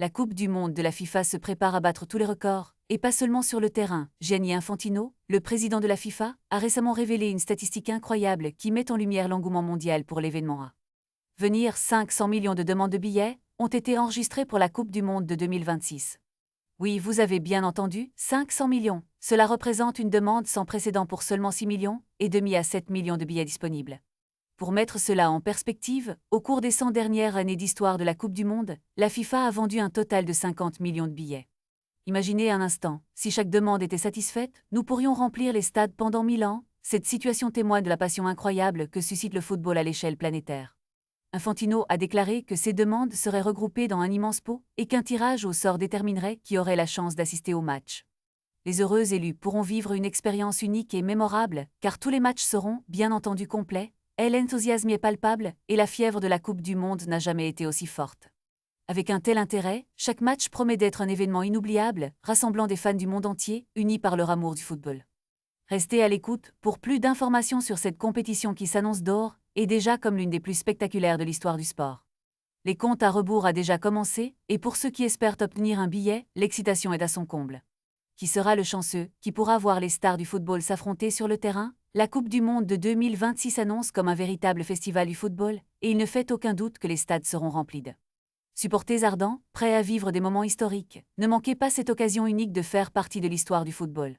La Coupe du Monde de la FIFA se prépare à battre tous les records, et pas seulement sur le terrain. Gianni Infantino, le président de la FIFA, a récemment révélé une statistique incroyable qui met en lumière l'engouement mondial pour l'événement A. Venir 500 millions de demandes de billets ont été enregistrées pour la Coupe du Monde de 2026. Oui, vous avez bien entendu, 500 millions. Cela représente une demande sans précédent pour seulement 6 millions et demi à 7 millions de billets disponibles. Pour mettre cela en perspective, au cours des 100 dernières années d'histoire de la Coupe du Monde, la FIFA a vendu un total de 50 millions de billets. Imaginez un instant, si chaque demande était satisfaite, nous pourrions remplir les stades pendant 1000 ans. Cette situation témoigne de la passion incroyable que suscite le football à l'échelle planétaire. Infantino a déclaré que ces demandes seraient regroupées dans un immense pot et qu'un tirage au sort déterminerait qui aurait la chance d'assister au match. Les heureux élus pourront vivre une expérience unique et mémorable, car tous les matchs seront, bien entendu, complets, et l'enthousiasme est palpable, et la fièvre de la Coupe du Monde n'a jamais été aussi forte. Avec un tel intérêt, chaque match promet d'être un événement inoubliable, rassemblant des fans du monde entier, unis par leur amour du football. Restez à l'écoute pour plus d'informations sur cette compétition qui s'annonce d'or, et déjà comme l'une des plus spectaculaires de l'histoire du sport. Les comptes à rebours a déjà commencé, et pour ceux qui espèrent obtenir un billet, l'excitation est à son comble. Qui sera le chanceux, qui pourra voir les stars du football s'affronter sur le terrain? La Coupe du Monde de 2026 s'annonce comme un véritable festival du football, et il ne fait aucun doute que les stades seront remplis de supporters ardents, prêts à vivre des moments historiques. Ne manquez pas cette occasion unique de faire partie de l'histoire du football.